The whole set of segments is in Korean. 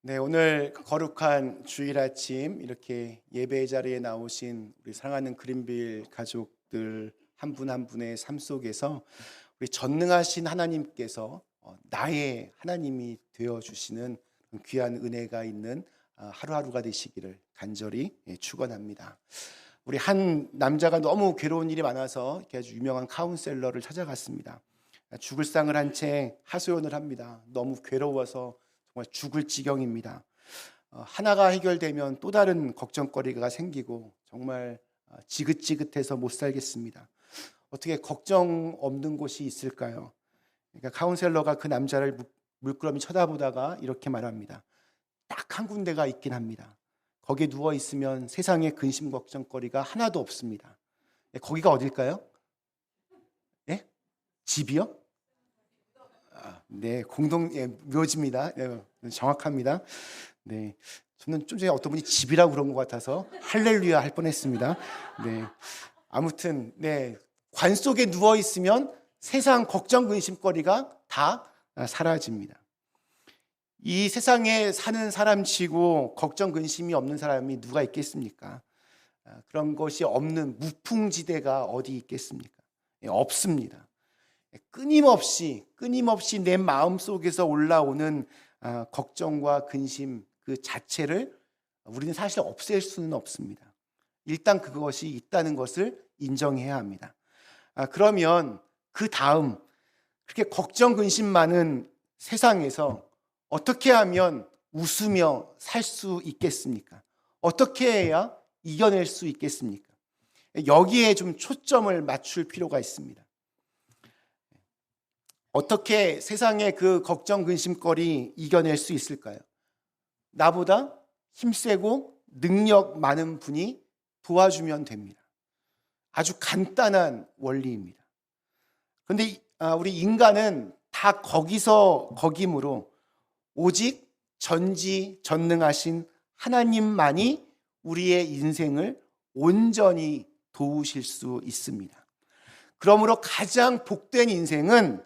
네, 오늘 거룩한 주일 아침 이렇게 예배 자리에 나오신 우리 사랑하는 그린빌 가족들 한 분 한 분의 삶 속에서 우리 전능하신 하나님께서 나의 하나님이 되어 주시는 귀한 은혜가 있는 하루하루가 되시기를 간절히 축원합니다. 우리 한 남자가 너무 괴로운 일이 많아서 이렇게 아주 유명한 카운셀러를 찾아갔습니다. 죽을 상을 한 채 하소연을 합니다. 너무 괴로워서 정말 죽을 지경입니다. 하나가 해결되면 또 다른 걱정거리가 생기고 정말 지긋지긋해서 못 살겠습니다. 어떻게 걱정 없는 곳이 있을까요? 그러니까 카운셀러가 그 남자를 물끄러미 쳐다보다가 이렇게 말합니다. 딱 한 군데가 있긴 합니다. 거기에 누워 있으면 세상에 근심 걱정거리가 하나도 없습니다. 거기가 어딜까요? 예? 집이요? 네, 묘지입니다. 네, 정확합니다. 네, 저는 좀 전에 어떤 분이 집이라고 그런 것 같아서 할렐루야 할 뻔했습니다. 네, 아무튼 관 속에 누워 있으면 세상 걱정 근심거리가 다 사라집니다. 이 세상에 사는 사람치고 걱정 근심이 없는 사람이 누가 있겠습니까? 그런 것이 없는 무풍지대가 어디 있겠습니까? 없습니다. 끊임없이 내 마음 속에서 올라오는 걱정과 근심 그 자체를 우리는 사실 없앨 수는 없습니다. 일단 그것이 있다는 것을 인정해야 합니다. 그러면 그 다음 그렇게 걱정 근심 많은 세상에서 어떻게 하면 웃으며 살 수 있겠습니까? 어떻게 해야 이겨낼 수 있겠습니까? 여기에 좀 초점을 맞출 필요가 있습니다. 어떻게 세상의 그 걱정 근심거리 이겨낼 수 있을까요? 나보다 힘세고 능력 많은 분이 도와주면 됩니다. 아주 간단한 원리입니다. 그런데 우리 인간은 다 거기서 거기므로 오직 전지전능하신 하나님만이 우리의 인생을 온전히 도우실 수 있습니다. 그러므로 가장 복된 인생은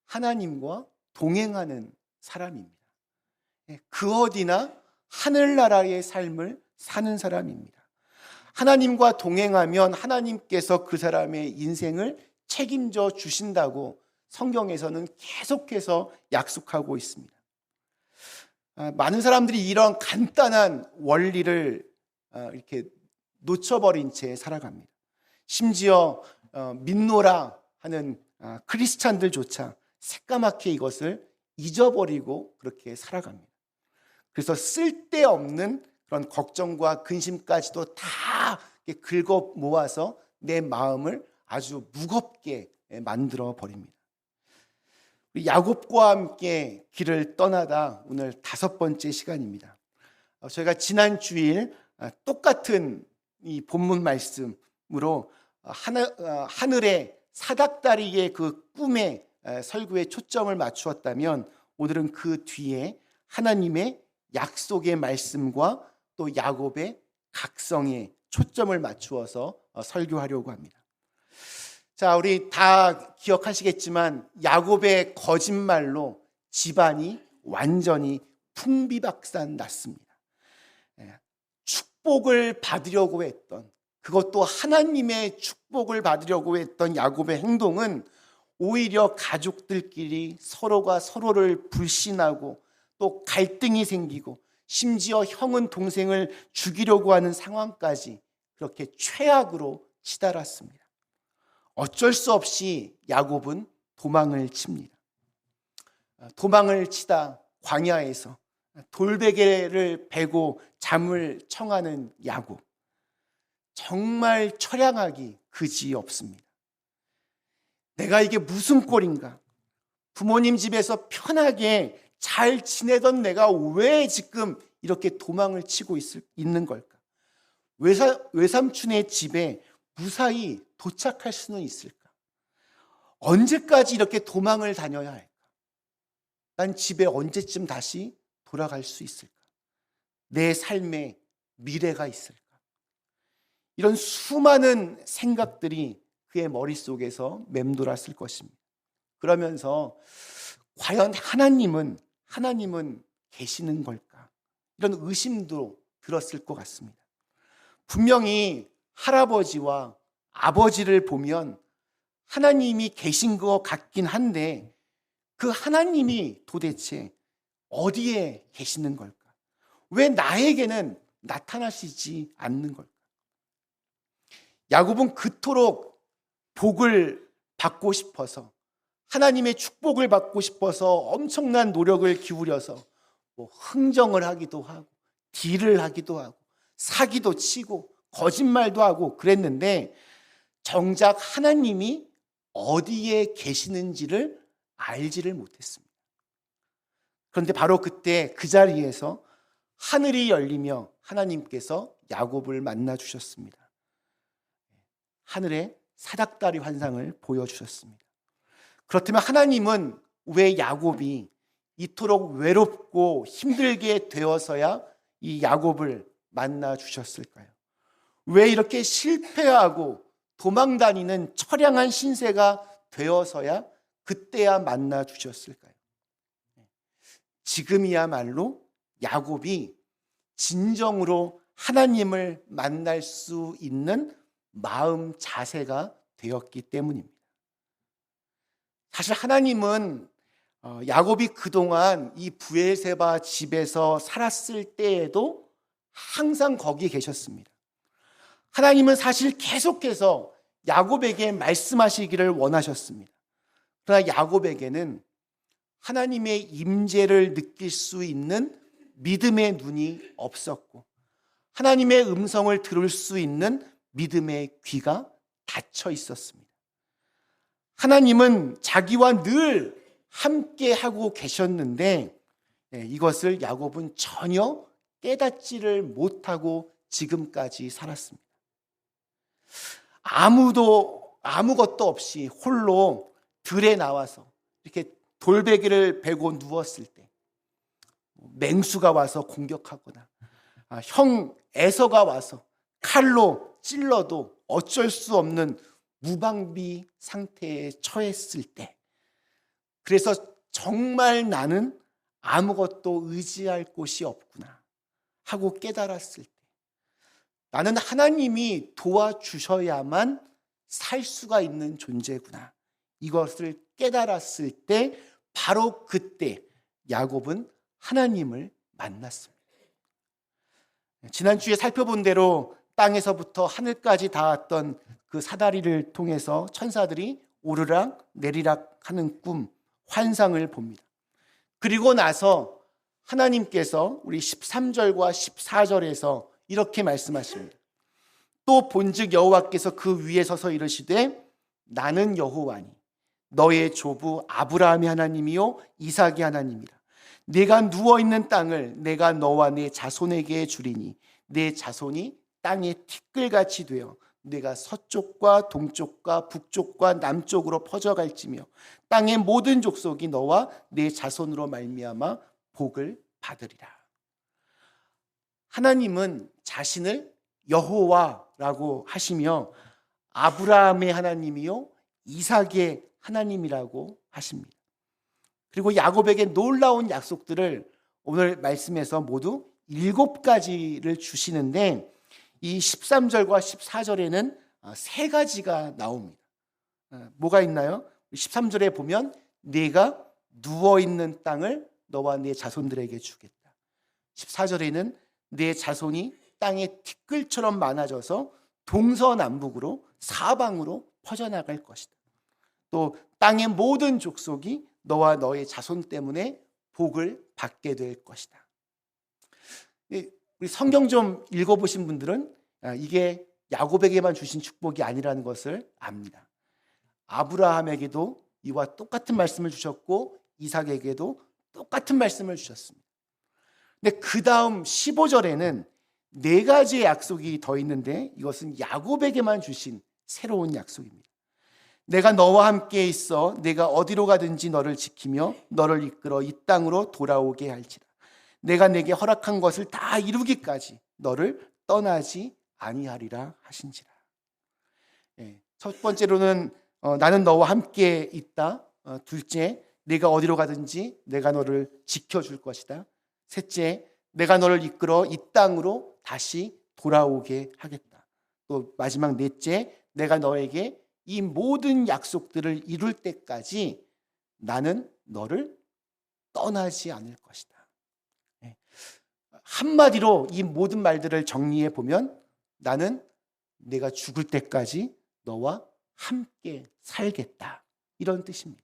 하나님과 동행하는 사람입니다. 그 어디나 하늘나라의 삶을 사는 사람입니다. 하나님과 동행하면 하나님께서 그 사람의 인생을 책임져 주신다고 성경에서는 계속해서 약속하고 있습니다. 많은 사람들이 이런 간단한 원리를 이렇게 놓쳐버린 채 살아갑니다. 심지어 믿노라 하는 크리스찬들조차 새까맣게 이것을 잊어버리고 그렇게 살아갑니다. 그래서 쓸데없는 그런 걱정과 근심까지도 다 긁어 모아서 내 마음을 아주 무겁게 만들어 버립니다. 야곱과 함께 길을 떠나다 오늘 5번째 시간입니다. 저희가 지난 주일 똑같은 이 본문 말씀으로 하늘의 사닥다리의 그 꿈의 설교에 초점을 맞추었다면 오늘은 그 뒤에 하나님의 약속의 말씀과 또 야곱의 각성에 초점을 맞추어서 설교하려고 합니다. 자, 우리 다 기억하시겠지만 야곱의 거짓말로 집안이 완전히 풍비박산 났습니다. 축복을 받으려고 했던, 그것도 하나님의 축복을 받으려고 했던 야곱의 행동은 오히려 가족들끼리 서로가 서로를 불신하고 또 갈등이 생기고 심지어 형은 동생을 죽이려고 하는 상황까지 그렇게 최악으로 치달았습니다. 어쩔 수 없이 야곱은 도망을 칩니다. 도망을 치다 광야에서 돌베개를 베고 잠을 청하는 야곱. 정말 처량하기 그지없습니다. 내가 이게 무슨 꼴인가? 부모님 집에서 편하게 잘 지내던 내가 왜 지금 이렇게 도망을 치고 있는 걸까? 외삼촌의 집에 무사히 도착할 수는 있을까? 언제까지 이렇게 도망을 다녀야 할까? 난 집에 언제쯤 다시 돌아갈 수 있을까? 내 삶에 미래가 있을까? 이런 수많은 생각들이 그의 머릿속에서 맴돌았을 것입니다. 그러면서 과연 하나님은 계시는 걸까? 이런 의심도 들었을 것 같습니다. 분명히 할아버지와 아버지를 보면 하나님이 계신 것 같긴 한데 그 하나님이 도대체 어디에 계시는 걸까? 왜 나에게는 나타나시지 않는 걸까? 야곱은 그토록 복을 받고 싶어서, 하나님의 축복을 받고 싶어서 엄청난 노력을 기울여서 흥정을 하기도 하고 딜을 하기도 하고 사기도 치고 거짓말도 하고 그랬는데 정작 하나님이 어디에 계시는지를 알지를 못했습니다. 그런데 바로 그때 그 자리에서 하늘이 열리며 하나님께서 야곱을 만나 주셨습니다. 하늘의 사닥다리 환상을 보여주셨습니다. 그렇다면 하나님은 왜 야곱이 이토록 외롭고 힘들게 되어서야 이 야곱을 만나 주셨을까요? 왜 이렇게 실패하고 도망다니는 처량한 신세가 되어서야 그때야 만나 주셨을까요? 지금이야말로 야곱이 진정으로 하나님을 만날 수 있는 마음 자세가 되었기 때문입니다. 사실 하나님은 야곱이 그동안 이 브엘세바 집에서 살았을 때에도 항상 거기 계셨습니다. 하나님은 사실 계속해서 야곱에게 말씀하시기를 원하셨습니다. 그러나 야곱에게는 하나님의 임재를 느낄 수 있는 믿음의 눈이 없었고 하나님의 음성을 들을 수 있는 믿음의 귀가 닫혀 있었습니다. 하나님은 자기와 늘 함께 하고 계셨는데 이것을 야곱은 전혀 깨닫지를 못하고 지금까지 살았습니다. 아무것도 없이 홀로 들에 나와서 이렇게 돌베개를 베고 누웠을 때 맹수가 와서 공격하거나 형 에서가 와서 칼로 찔러도 어쩔 수 없는 무방비 상태에 처했을 때, 그래서 정말 나는 아무것도 의지할 곳이 없구나 하고 깨달았을 때, 나는 하나님이 도와주셔야만 살 수가 있는 존재구나, 이것을 깨달았을 때 바로 그때 야곱은 하나님을 만났습니다. 지난주에 살펴본 대로 땅에서부터 하늘까지 닿았던 그 사다리를 통해서 천사들이 오르락 내리락 하는 꿈, 환상을 봅니다. 그리고 나서 하나님께서 우리 13절과 14절에서 이렇게 말씀하십니다. 또 본즉 여호와께서 그 위에 서서 이르시되 나는 여호와니 너의 조부 아브라함의 하나님이요 이삭의 하나님이라. 네가 누워있는 땅을 내가 너와 네 자손에게 주리니 네 자손이 땅의 티끌같이 되어 네가 서쪽과 동쪽과 북쪽과 남쪽으로 퍼져갈지며 땅의 모든 족속이 너와 네 자손으로 말미암아 복을 받으리라. 하나님은 자신을 여호와라고 하시며 아브라함의 하나님이요 이삭의 하나님이라고 하십니다. 그리고 야곱에게 놀라운 약속들을 오늘 말씀에서 모두 7가지를 주시는데 이 13절과 14절에는 3가지가 나옵니다. 뭐가 있나요? 13절에 보면 네가 누워있는 땅을 너와 네 자손들에게 주겠다. 14절에는 네 자손이 땅의 티끌처럼 많아져서 동서남북으로 사방으로 퍼져나갈 것이다. 또 땅의 모든 족속이 너와 너의 자손 때문에 복을 받게 될 것이다. 우리 성경 좀 읽어보신 분들은 이게 야곱에게만 주신 축복이 아니라는 것을 압니다. 아브라함에게도 이와 똑같은 말씀을 주셨고 이삭에게도 똑같은 말씀을 주셨습니다. 근데 그 다음 15절에는 4가지의 약속이 더 있는데 이것은 야곱에게만 주신 새로운 약속입니다. 내가 너와 함께 있어 내가 어디로 가든지 너를 지키며 너를 이끌어 이 땅으로 돌아오게 할지라. 내가 내게 허락한 것을 다 이루기까지 너를 떠나지 아니하리라 하신지라. 첫 번째로는 나는 너와 함께 있다. 둘째, 내가 어디로 가든지 내가 너를 지켜줄 것이다. 셋째, 내가 너를 이끌어 이 땅으로 다시 돌아오게 하겠다. 또 마지막 넷째, 내가 너에게 이 모든 약속들을 이룰 때까지 나는 너를 떠나지 않을 것이다. 한마디로 이 모든 말들을 정리해 보면 나는 내가 죽을 때까지 너와 함께 살겠다. 이런 뜻입니다.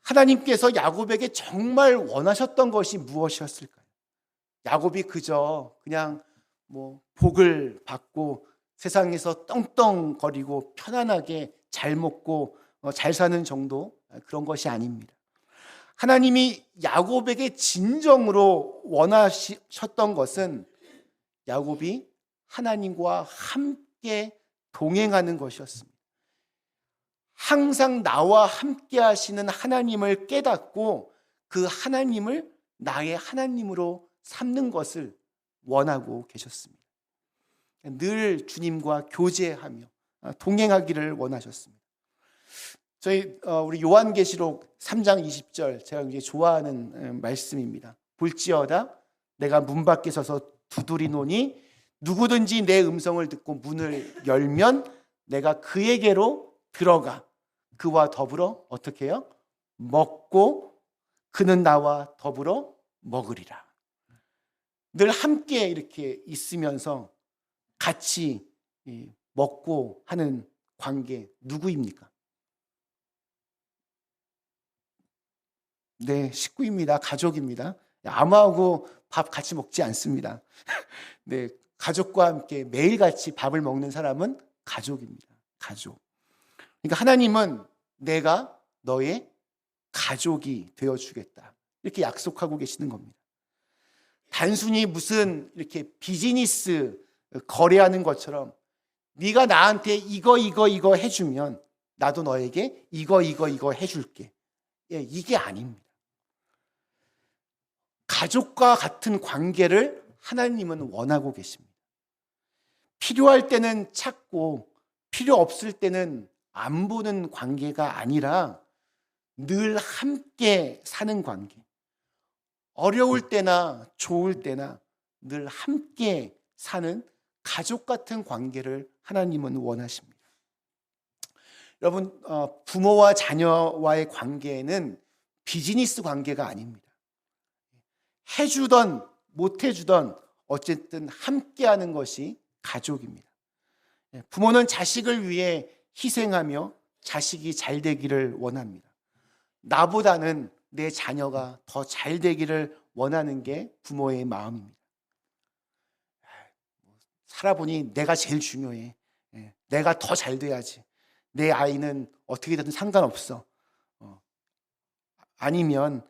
하나님께서 야곱에게 정말 원하셨던 것이 무엇이었을까요? 야곱이 그냥 복을 받고 세상에서 떵떵거리고 편안하게 잘 먹고 잘 사는 정도, 그런 것이 아닙니다. 하나님이 야곱에게 진정으로 원하셨던 것은 야곱이 하나님과 함께 동행하는 것이었습니다. 항상 나와 함께 하시는 하나님을 깨닫고 그 하나님을 나의 하나님으로 삼는 것을 원하고 계셨습니다. 늘 주님과 교제하며 동행하기를 원하셨습니다. 우리 요한계시록 3장 20절, 제가 굉장히 좋아하는 말씀입니다. 볼지어다 내가 문 밖에 서서 두드리노니 누구든지 내 음성을 듣고 문을 열면 내가 그에게로 들어가 그와 더불어 어떻게 해요? 먹고 그는 나와 더불어 먹으리라. 늘 함께 이렇게 있으면서 같이 먹고 하는 관계, 누구입니까? 네, 식구입니다. 가족입니다. 아무하고 밥 같이 먹지 않습니다. 네, 가족과 함께 매일 같이 밥을 먹는 사람은 가족입니다. 가족. 그러니까 하나님은 내가 너의 가족이 되어주겠다. 이렇게 약속하고 계시는 겁니다. 단순히 무슨 이렇게 비즈니스 거래하는 것처럼 네가 나한테 이거 해주면 나도 너에게 이거 해줄게. 이게 아닙니다. 가족과 같은 관계를 하나님은 원하고 계십니다. 필요할 때는 찾고 필요 없을 때는 안 보는 관계가 아니라 늘 함께 사는 관계. 어려울 때나 좋을 때나 늘 함께 사는 가족 같은 관계를 하나님은 원하십니다. 여러분, 부모와 자녀와의 관계는 비즈니스 관계가 아닙니다. 해주던 못해주던 어쨌든 함께하는 것이 가족입니다. 부모는 자식을 위해 희생하며 자식이 잘 되기를 원합니다. 나보다는 내 자녀가 더 잘 되기를 원하는 게 부모의 마음입니다. 살아보니 내가 제일 중요해. 내가 더 잘 돼야지. 내 아이는 어떻게 되든 상관없어. 아니면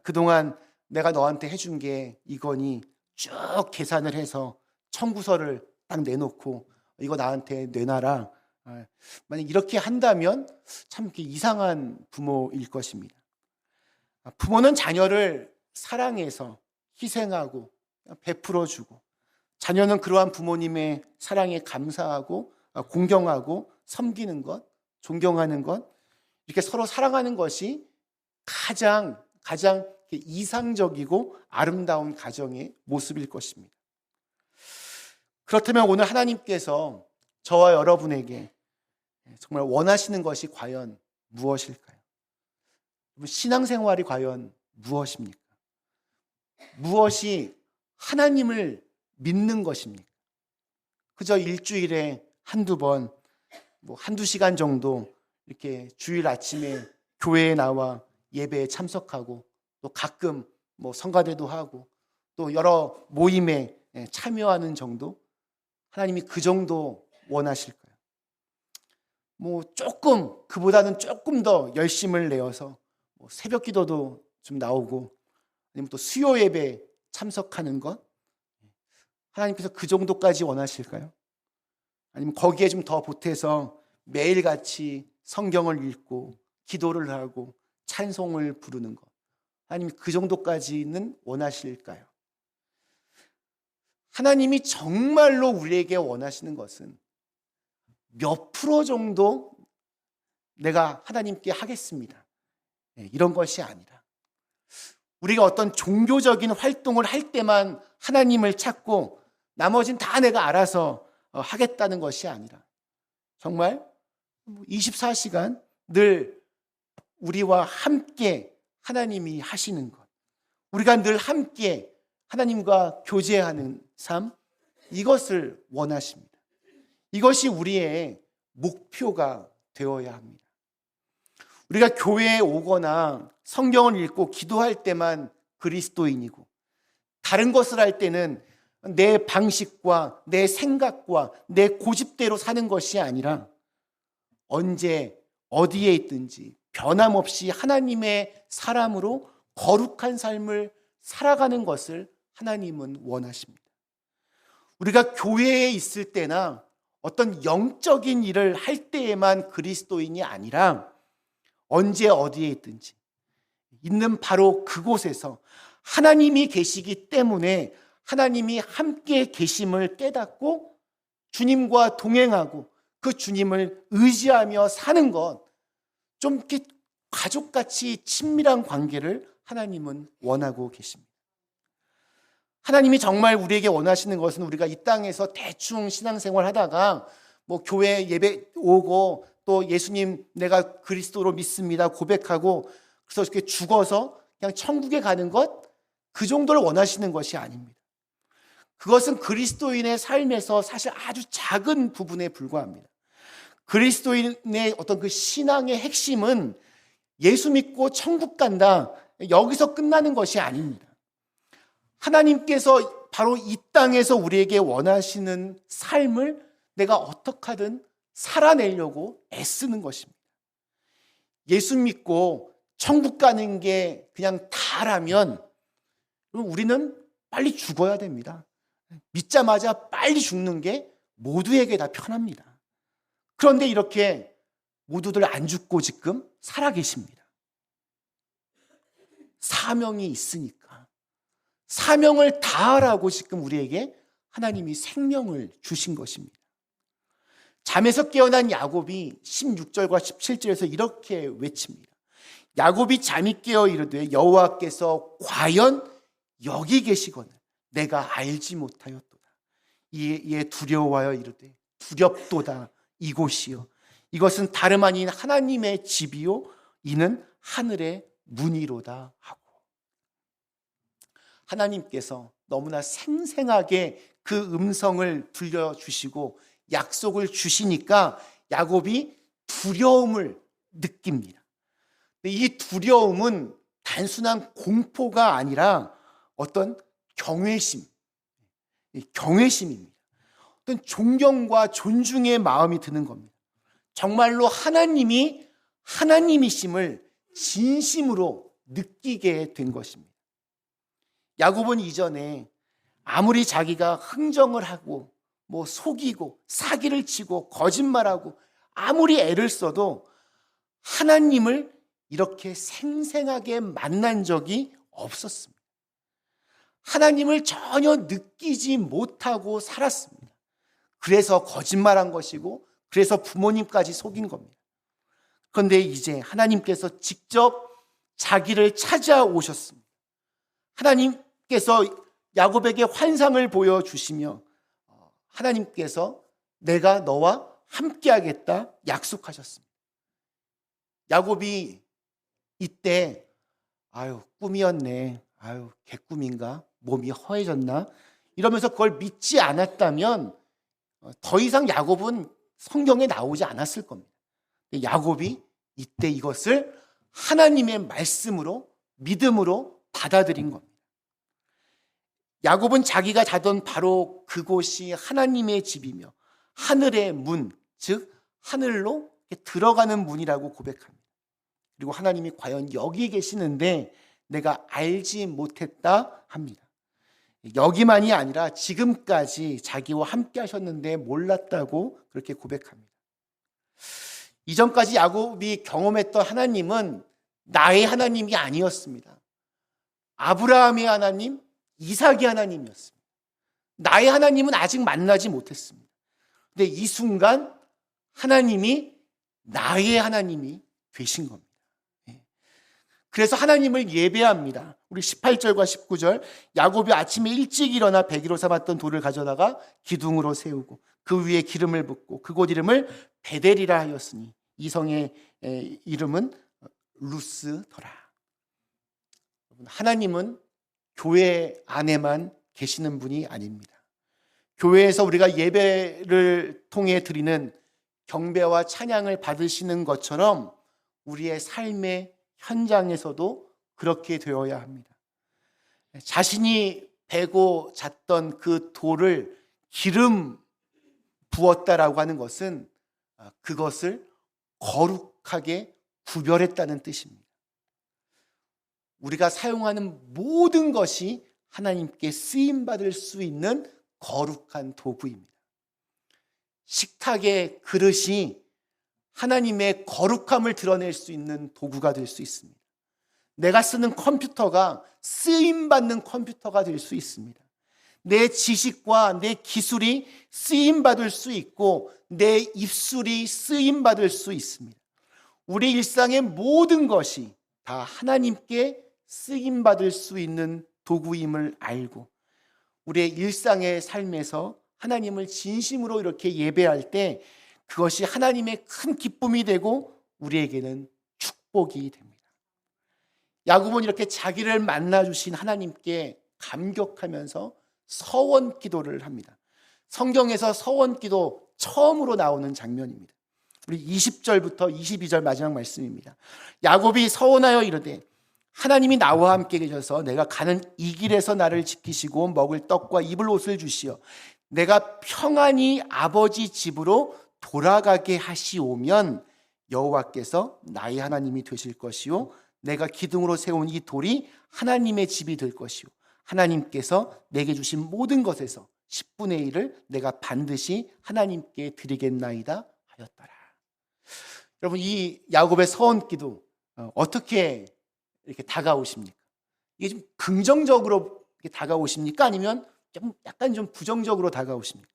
그동안 내가 너한테 해준 게 이거니 쭉 계산을 해서 청구서를 딱 내놓고 이거 나한테 내놔라. 만약 이렇게 한다면 참 이렇게 이상한 부모일 것입니다. 부모는 자녀를 사랑해서 희생하고 베풀어주고 자녀는 그러한 부모님의 사랑에 감사하고 공경하고 섬기는 것, 존경하는 것, 이렇게 서로 사랑하는 것이 가장 이상적이고 아름다운 가정의 모습일 것입니다. 그렇다면 오늘 하나님께서 저와 여러분에게 정말 원하시는 것이 과연 무엇일까요? 신앙생활이 과연 무엇입니까? 무엇이 하나님을 믿는 것입니까? 그저 일주일에 한두 번, 한두 시간 정도 이렇게 주일 아침에 교회에 나와 예배에 참석하고 또 가끔 성가대도 하고 또 여러 모임에 참여하는 정도? 하나님이 그 정도 원하실까요? 그보다는 조금 더 열심을 내어서 새벽 기도도 좀 나오고 아니면 또 수요 예배 참석하는 것? 하나님께서 그 정도까지 원하실까요? 아니면 거기에 좀 더 보태서 매일같이 성경을 읽고 기도를 하고 찬송을 부르는 것? 하나님이 그 정도까지는 원하실까요? 하나님이 정말로 우리에게 원하시는 것은 몇 프로 정도 내가 하나님께 하겠습니다. 이런 것이 아니라 우리가 어떤 종교적인 활동을 할 때만 하나님을 찾고 나머진 다 내가 알아서 하겠다는 것이 아니라 정말 24시간 늘 우리와 함께 하나님이 하시는 것, 우리가 늘 함께 하나님과 교제하는 삶, 이것을 원하십니다. 이것이 우리의 목표가 되어야 합니다. 우리가 교회에 오거나 성경을 읽고 기도할 때만 그리스도인이고 다른 것을 할 때는 내 방식과 내 생각과 내 고집대로 사는 것이 아니라 언제 어디에 있든지 변함없이 하나님의 사람으로 거룩한 삶을 살아가는 것을 하나님은 원하십니다. 우리가 교회에 있을 때나 어떤 영적인 일을 할 때에만 그리스도인이 아니라 언제 어디에 있든지 있는 바로 그곳에서 하나님이 계시기 때문에 하나님이 함께 계심을 깨닫고 주님과 동행하고 그 주님을 의지하며 사는 것, 좀 이렇게 가족같이 친밀한 관계를 하나님은 원하고 계십니다. 하나님이 정말 우리에게 원하시는 것은 우리가 이 땅에서 대충 신앙생활 하다가 뭐 교회 예배 오고 또 예수님 내가 그리스도로 믿습니다 고백하고 그래서 이렇게 죽어서 그냥 천국에 가는 것, 그 정도를 원하시는 것이 아닙니다. 그것은 그리스도인의 삶에서 사실 아주 작은 부분에 불과합니다. 그리스도인의 어떤 그 신앙의 핵심은 예수 믿고 천국 간다, 여기서 끝나는 것이 아닙니다. 하나님께서 바로 이 땅에서 우리에게 원하시는 삶을 내가 어떻게 하든 살아내려고 애쓰는 것입니다. 예수 믿고 천국 가는 게 그냥 다라면 우리는 빨리 죽어야 됩니다. 믿자마자 빨리 죽는 게 모두에게 다 편합니다. 그런데 이렇게 모두들 안 죽고 지금 살아계십니다. 사명이 있으니까. 사명을 다하라고 지금 우리에게 하나님이 생명을 주신 것입니다. 잠에서 깨어난 야곱이 16절과 17절에서 이렇게 외칩니다. 야곱이 잠이 깨어 이르되 여호와께서 과연 여기 계시거늘 내가 알지 못하였도다. 이에 두려워하여 이르되 두렵도다. 이곳이요 이것은 다름 아닌 하나님의 집이요 이는 하늘의 문이로다 하고, 하나님께서 너무나 생생하게 그 음성을 들려주시고 약속을 주시니까 야곱이 두려움을 느낍니다. 이 두려움은 단순한 공포가 아니라 어떤 경외심입니다. 어떤 존경과 존중의 마음이 드는 겁니다. 정말로 하나님이 하나님이심을 진심으로 느끼게 된 것입니다. 야곱은 이전에 아무리 자기가 흥정을 하고 뭐 속이고 사기를 치고 거짓말하고 아무리 애를 써도 하나님을 이렇게 생생하게 만난 적이 없었습니다. 하나님을 전혀 느끼지 못하고 살았습니다. 그래서 거짓말한 것이고 그래서 부모님까지 속인 겁니다. 그런데 이제 하나님께서 직접 자기를 찾아오셨습니다. 하나님께서 야곱에게 환상을 보여주시며 하나님께서 내가 너와 함께하겠다 약속하셨습니다. 야곱이 이때 꿈이었네, 개꿈인가, 몸이 허해졌나 이러면서 그걸 믿지 않았다면 더 이상 야곱은 성경에 나오지 않았을 겁니다. 야곱이 이때 이것을 하나님의 말씀으로 믿음으로 받아들인 겁니다. 야곱은 자기가 자던 바로 그곳이 하나님의 집이며 하늘의 문, 즉 하늘로 들어가는 문이라고 고백합니다. 그리고 하나님이 과연 여기 계시는데 내가 알지 못했다 합니다. 여기만이 아니라 지금까지 자기와 함께 하셨는데 몰랐다고 그렇게 고백합니다. 이전까지 야곱이 경험했던 하나님은 나의 하나님이 아니었습니다. 아브라함의 하나님, 이삭의 하나님이었습니다. 나의 하나님은 아직 만나지 못했습니다. 근데 이 순간 하나님이 나의 하나님이 되신 겁니다. 그래서 하나님을 예배합니다. 우리 18절과 19절, 야곱이 아침에 일찍 일어나 배기로 삼았던 돌을 가져다가 기둥으로 세우고 그 위에 기름을 붓고 그곳 이름을 베델이라 하였으니 이 성의 이름은 루스더라. 하나님은 교회 안에만 계시는 분이 아닙니다. 교회에서 우리가 예배를 통해 드리는 경배와 찬양을 받으시는 것처럼 우리의 삶의 현장에서도 그렇게 되어야 합니다. 자신이 베고 잤던 그 돌을 기름 부었다라고 하는 것은 그것을 거룩하게 구별했다는 뜻입니다. 우리가 사용하는 모든 것이 하나님께 쓰임받을 수 있는 거룩한 도구입니다. 식탁의 그릇이 하나님의 거룩함을 드러낼 수 있는 도구가 될 수 있습니다. 내가 쓰는 컴퓨터가 쓰임받는 컴퓨터가 될 수 있습니다. 내 지식과 내 기술이 쓰임받을 수 있고 내 입술이 쓰임받을 수 있습니다. 우리 일상의 모든 것이 다 하나님께 쓰임받을 수 있는 도구임을 알고 우리의 일상의 삶에서 하나님을 진심으로 이렇게 예배할 때 그것이 하나님의 큰 기쁨이 되고 우리에게는 축복이 됩니다. 야곱은 이렇게 자기를 만나주신 하나님께 감격하면서 서원 기도를 합니다. 성경에서 서원 기도 처음으로 나오는 장면입니다. 우리 20절부터 22절 마지막 말씀입니다. 야곱이 서원하여 이르되 하나님이 나와 함께 계셔서 내가 가는 이 길에서 나를 지키시고 먹을 떡과 입을 옷을 주시어 내가 평안히 아버지 집으로 돌아가게 하시오면 여호와께서 나의 하나님이 되실 것이요 내가 기둥으로 세운 이 돌이 하나님의 집이 될 것이요 하나님께서 내게 주신 모든 것에서 10분의 1을 내가 반드시 하나님께 드리겠나이다 하였더라. 여러분, 이 야곱의 서원 기도 어떻게 이렇게 다가오십니까? 이게 좀 긍정적으로 이렇게 다가오십니까? 아니면 약간 좀 부정적으로 다가오십니까?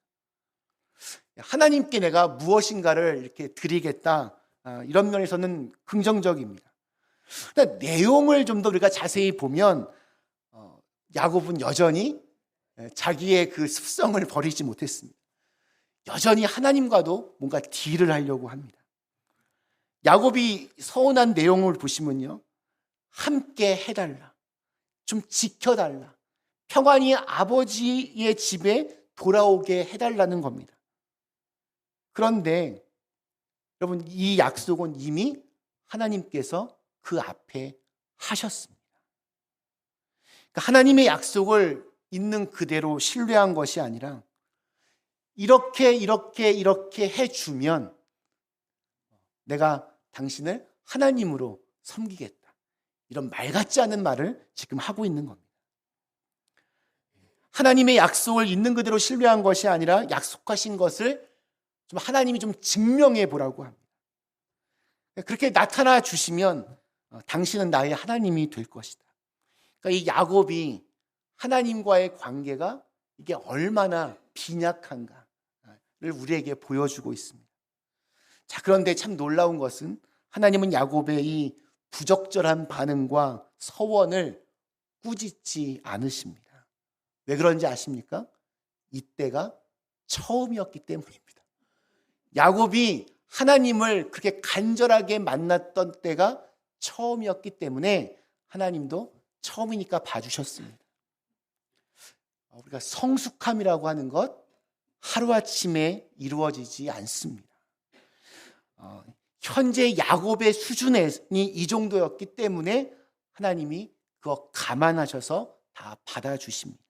하나님께 내가 무엇인가를 이렇게 드리겠다, 이런 면에서는 긍정적입니다. 근데 내용을 좀 더 우리가 자세히 보면 야곱은 여전히 자기의 그 습성을 버리지 못했습니다. 여전히 하나님과도 뭔가 딜을 하려고 합니다. 야곱이 서운한 내용을 보시면요, 함께 해달라, 좀 지켜달라, 평안히 아버지의 집에 돌아오게 해달라는 겁니다. 그런데 여러분, 이 약속은 이미 하나님께서 그 앞에 하셨습니다. 그러니까 하나님의 약속을 있는 그대로 신뢰한 것이 아니라 이렇게 해주면 내가 당신을 하나님으로 섬기겠다, 이런 말 같지 않은 말을 지금 하고 있는 겁니다. 하나님의 약속을 있는 그대로 신뢰한 것이 아니라 약속하신 것을 좀 하나님이 좀 증명해 보라고 합니다. 그렇게 나타나 주시면 당신은 나의 하나님이 될 것이다. 그러니까 이 야곱이 하나님과의 관계가 이게 얼마나 빈약한가를 우리에게 보여주고 있습니다. 자, 그런데 참 놀라운 것은 하나님은 야곱의 이 부적절한 반응과 서원을 꾸짖지 않으십니다. 왜 그런지 아십니까? 이때가 처음이었기 때문입니다. 야곱이 하나님을 그렇게 간절하게 만났던 때가 처음이었기 때문에 하나님도 처음이니까 봐주셨습니다. 우리가 성숙함이라고 하는 것 하루아침에 이루어지지 않습니다. 현재 야곱의 수준이 이 정도였기 때문에 하나님이 그거 감안하셔서 다 받아주십니다.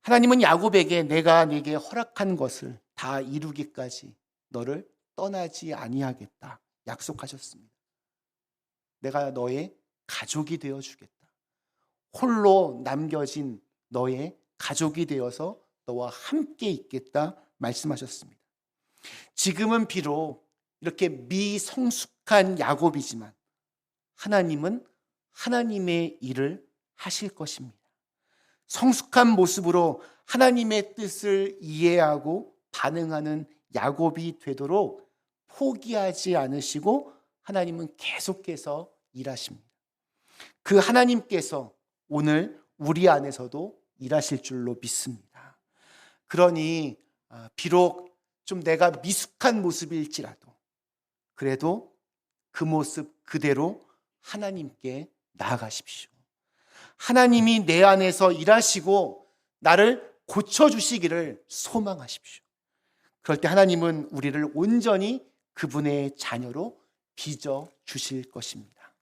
하나님은 야곱에게 내가 네게 허락한 것을 다 이루기까지 너를 떠나지 아니하겠다 약속하셨습니다. 내가 너의 가족이 되어주겠다. 홀로 남겨진 너의 가족이 되어서 너와 함께 있겠다 말씀하셨습니다. 지금은 비록 이렇게 미성숙한 야곱이지만 하나님은 하나님의 일을 하실 것입니다. 성숙한 모습으로 하나님의 뜻을 이해하고 반응하는 야곱이 되도록 포기하지 않으시고 하나님은 계속해서 일하십니다. 그 하나님께서 오늘 우리 안에서도 일하실 줄로 믿습니다. 그러니 비록 좀 내가 미숙한 모습일지라도 그래도 그 모습 그대로 하나님께 나아가십시오. 하나님이 내 안에서 일하시고 나를 고쳐주시기를 소망하십시오. 그럴 때 하나님은 우리를 온전히 그분의 자녀로 빚어주실 것입니다.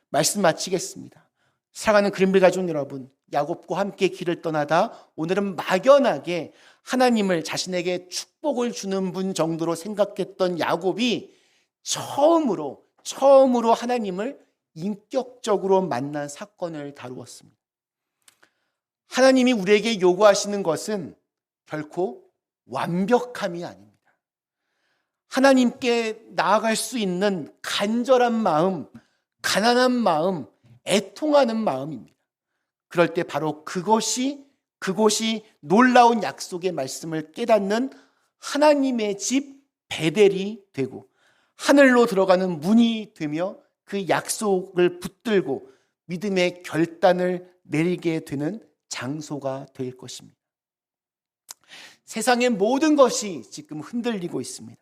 말씀 마치겠습니다. 사랑하는 그린빌 가족 여러분, 야곱과 함께 길을 떠나다 오늘은 막연하게 하나님을 자신에게 축복을 주는 분 정도로 생각했던 야곱이 처음으로 하나님을 인격적으로 만난 사건을 다루었습니다. 하나님이 우리에게 요구하시는 것은 결코 완벽함이 아닙니다. 하나님께 나아갈 수 있는 간절한 마음, 가난한 마음, 애통하는 마음입니다. 그럴 때 바로 그곳이 놀라운 약속의 말씀을 깨닫는 하나님의 집 베델이 되고 하늘로 들어가는 문이 되며 그 약속을 붙들고 믿음의 결단을 내리게 되는 장소가 될 것입니다. 세상의 모든 것이 지금 흔들리고 있습니다.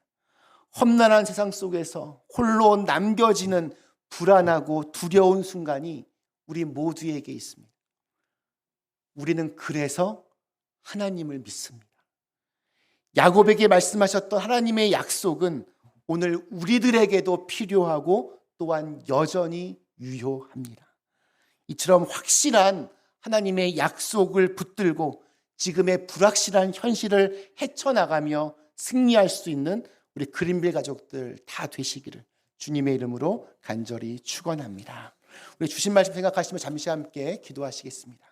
험난한 세상 속에서 홀로 남겨지는 불안하고 두려운 순간이 우리 모두에게 있습니다. 우리는 그래서 하나님을 믿습니다. 야곱에게 말씀하셨던 하나님의 약속은 오늘 우리들에게도 필요하고 또한 여전히 유효합니다. 이처럼 확실한 하나님의 약속을 붙들고 지금의 불확실한 현실을 헤쳐나가며 승리할 수 있는 우리 그린빌 가족들 다 되시기를 주님의 이름으로 간절히 축원합니다. 우리 주신 말씀 생각하시며 잠시 함께 기도하시겠습니다.